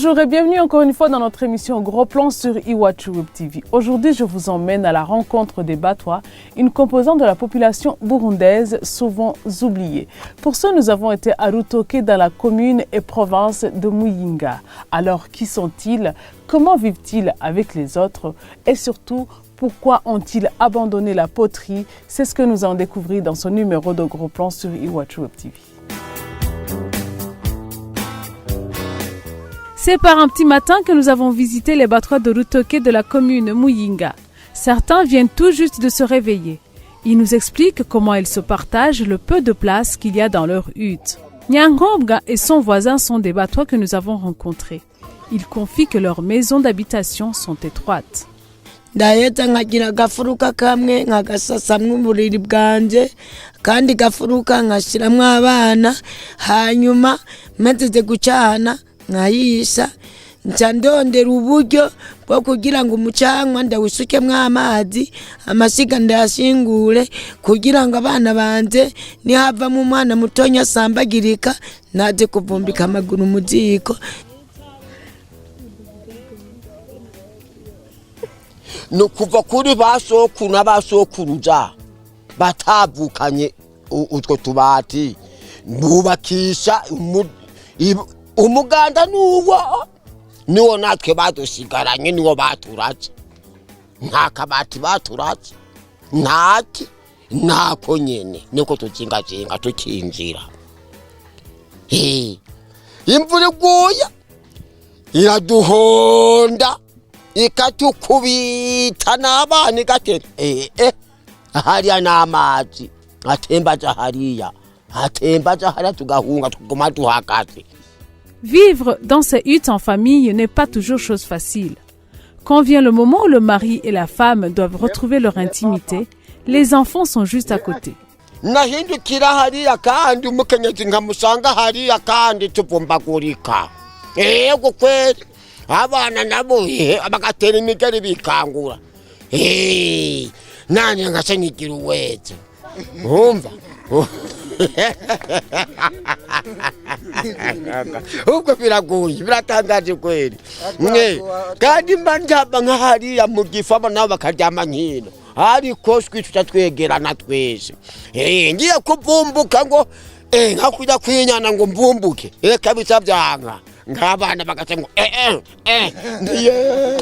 Bonjour et bienvenue encore une fois dans notre émission Gros Plan sur Iwachu Web TV. Aujourd'hui, je vous emmène à la rencontre des Batwa, une composante de la population burundaise souvent oubliée. Pour ce, nous avons été à Rutoke dans la commune et province de Muyinga. Alors, qui sont-ils? Comment vivent-ils avec les autres? Et surtout, pourquoi ont-ils abandonné la poterie? C'est ce que nous allons découvrir dans ce numéro de Gros Plan sur Iwachu Web TV. C'est par un petit matin que nous avons visité les Batwa de Rutoke de la commune Muyinga. Certains viennent tout juste de se réveiller. Ils nous expliquent comment ils se partagent le peu de place qu'il y a dans leur hutte. Nyangobga et son voisin sont des Batwa que nous avons rencontrés. Ils confient que leurs maisons d'habitation sont étroites. Ndaheta nkagira gafuruka kamwe nkagasasamwe uburiri bwanje kandi gafuruka nkashiramwe abana hanyuma meteze gucana nkayisha nca ndondera uburyo bwo kugira ngo umucanwa ndawusukemwo amazi amasiga ndayashingure kugira ngo abana banje nihavamo umwana mutonya asambagirika naje kuvumbika amaguru mu ziko. No kuva kuri basokuru n'abasokuruza batavukanye utwo tubati bubakisha umuganda niwo natwe badusigaranye niwo baturaje nta kabati baturaje ntako nyene niko tukingakinga tukinjira. Imvura iguye iraduhonda ikatukubita n'abana igatera hariya n'amazi atembaja hariya tugahunga tuguma duhagaze. Vivre dans ces huttes en famille n'est pas toujours chose facile. Quand vient le moment où le mari et la femme doivent retrouver leur intimité, les enfants sont juste à côté. Nahindukira hariya kandi umukenyezi nkamusanga hariya kandi tuvumbagurika. Yego kweli abana nabo bagatera imigeri bikangura. Nani ngase nigira uweze. Umva. Ubwo biragoye biratangaje kweli. Kandi mbanjaba nkahariya mu gifama nabo bakaryama nkino. Ariko twitwa twegerana twese. Ngiye kuvumbuka ngo nkakujya kwinyana ngo mvumbuke. Kabisa byanga. Ngabana bagate ngo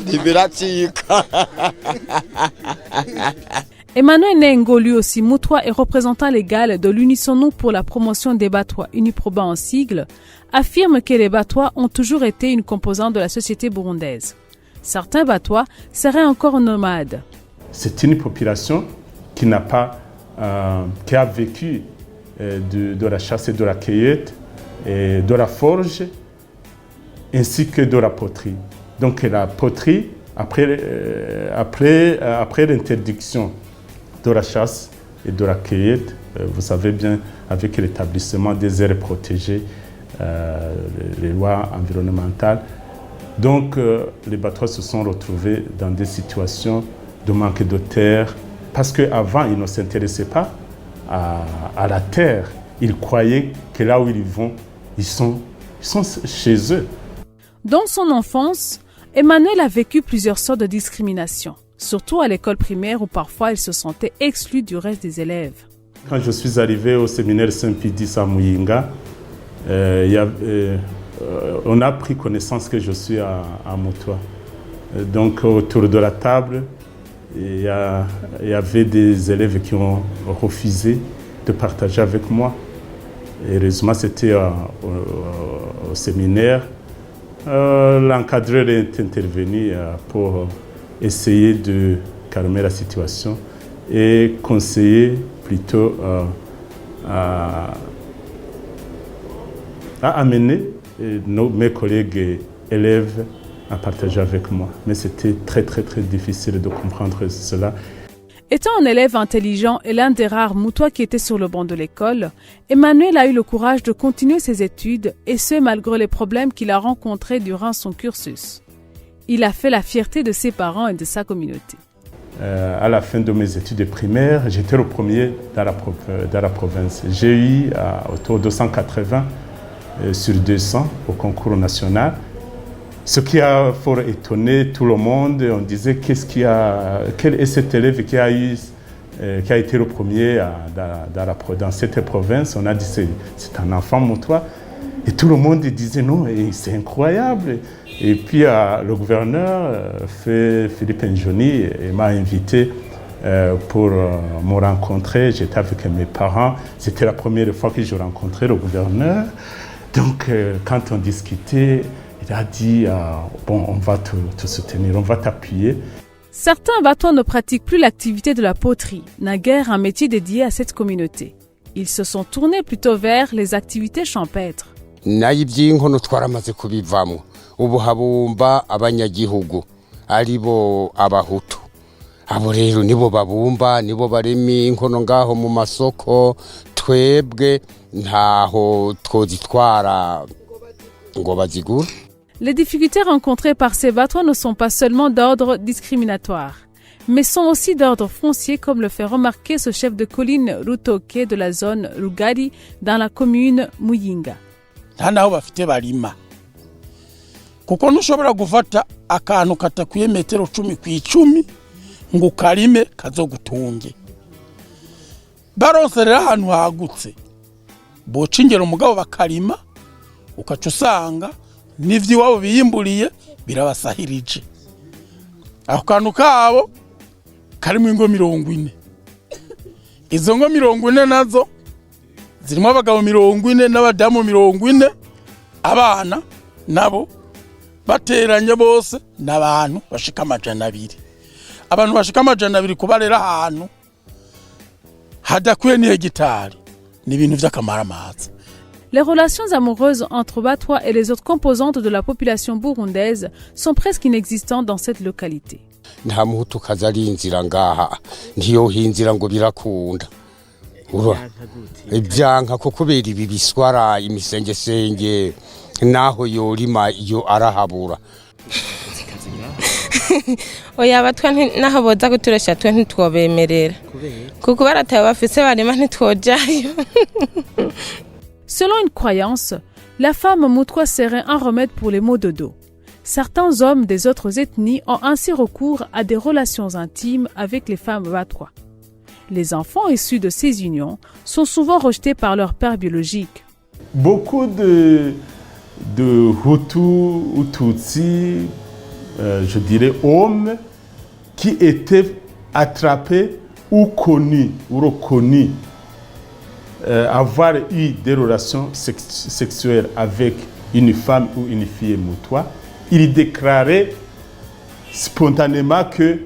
liberatika. Emmanuel Nengo, lui aussi Mutwa et représentant légal de l'Unisonu pour la promotion des Batwa, Uniproba en sigle, affirme que les Batwa ont toujours été une composante de la société burundaise. Certains Batwa seraient encore nomades. C'est une population qui n'a pas, qui a vécu de la chasse et de la cueillette, et de la forge, ainsi que de la poterie. Donc la poterie, après l'interdiction de la chasse et de la cueillette, vous savez bien, avec l'établissement des aires protégées, les lois environnementales. Donc, les Batwa se sont retrouvés dans des situations de manque de terre, parce qu'avant, ils ne s'intéressaient pas à la terre. Ils croyaient que là où ils vont, ils sont chez eux. Dans son enfance, Emmanuel a vécu plusieurs sortes de discrimination, surtout à l'école primaire où parfois il se sentait exclu du reste des élèves. Quand je suis arrivé au séminaire Saint-Pidis à Muyinga, on a pris connaissance que je suis à Mutwa. Donc autour de la table, il y avait des élèves qui ont refusé de partager avec moi. Heureusement, c'était au séminaire. L'encadreur est intervenu pour essayer de calmer la situation et conseiller plutôt à amener mes collègues élèves à partager avec moi. Mais c'était très difficile de comprendre cela. Étant un élève intelligent et l'un des rares Mutwa qui était sur le banc de l'école, Emmanuel a eu le courage de continuer ses études, et ce malgré les problèmes qu'il a rencontrés durant son cursus. Il a fait la fierté de ses parents et de sa communauté. À la fin de mes études primaires, j'étais le premier dans la province. J'ai eu autour de 180 sur 200 au concours national. Ce qui a fort étonné tout le monde, on disait quel est cet élève qui a été le premier dans cette province. On a dit c'est un enfant moutois. Et tout le monde disait non, c'est incroyable. Et puis le gouverneur, Philippe Njoni, m'a invité pour me rencontrer. J'étais avec mes parents. C'était la première fois que je rencontrais le gouverneur. Donc quand on discutait, il a dit bon, on va te soutenir, on va t'appuyer. Certains Batois ne pratiquent plus l'activité de la poterie, naguère un métier dédié à cette communauté. Ils se sont tournés plutôt vers les activités champêtres. nayo iby'inkono twaramaze kubivamo ubu habumba abanyagihugu aribo abahutu abo rero nibo babumba nibo baremi inkono ngaho mu masoko twebwe ntaho twozitwara ngo bazigure. Les difficultés rencontrées par ces Batois ne sont pas seulement d'ordre discriminatoire, mais sont aussi d'ordre foncier, comme le fait remarquer ce chef de colline Rutoke de la zone Rugari dans la commune Muyinga. nta naho bafite barima kuko ntushobora gufata akantu katakwiye metero 10 ku 10 ngo ukarime kazogutunge baronse rero ahantu hagutse boca ingero umugabo bakarima ukaca usanga n'ivy'iwabo biyimburiye birabasahirije ako kantu kabo karimo ingo 40 izo ngo 40 nazo zirimo abagabo 40 n'abadamu 40 abana nabo bateranye bose n'abantu bashika 200 abantu bashika 200 kubarera ahantu hadakwiye ni hegitari ni ibintu vy'akamaramaza. Les relations amoureuses entre Batois et les autres composantes de la population burundaise sont presque inexistantes dans cette localité. nta muhutu kazari inzira ngaha ntiyo hinzira ngo birakunda ibyanka ko kubera ibi biswara imisengesenge naho yorima iyo arahabura. oya Abatwa naho boza guturesha twe ntitwobemerera kuko barataye bafise barima ntitwojayo. Selon une croyance, la femme Moutwa serait un remède pour les maux de dos. Certains hommes des autres ethnies ont ainsi recours à des relations intimes avec les femmes Batois. Les enfants issus de ces unions sont souvent rejetés par leur père biologique. Beaucoup de Hutus ou Tutsis, je dirais hommes, qui étaient attrapés ou connus ou reconnus avoir eu des relations sexuelles avec une femme ou une fille moutois, ils déclaraient spontanément qu'il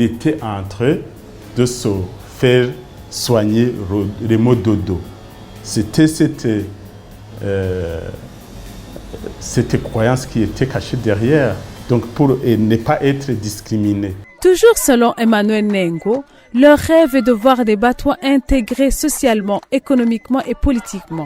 était en train de se faire soigner les maux de dos. C'était cette croyance qui était cachée derrière, donc pour ne pas être discriminé. Toujours selon Emmanuel Nengo, leur rêve est de voir des Batois intégrés socialement, économiquement et politiquement.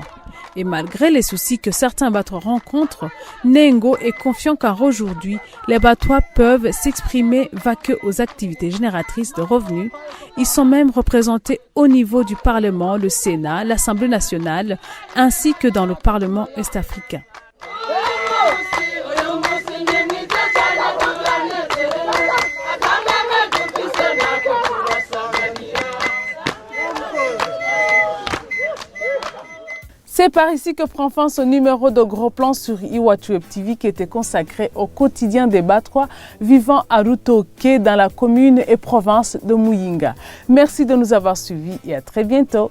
Et malgré les soucis que certains Batois rencontrent, Nengo est confiant car aujourd'hui, les Batois peuvent s'exprimer vaquer aux activités génératrices de revenus. Ils sont même représentés au niveau du Parlement, le Sénat, l'Assemblée nationale, ainsi que dans le Parlement est-africain. C'est par ici que prend fin ce numéro de Gros Plan sur Iwachu Web TV qui était consacré au quotidien des Batois vivant à Rutoke dans la commune et province de Muyinga. Merci de nous avoir suivis et à très bientôt.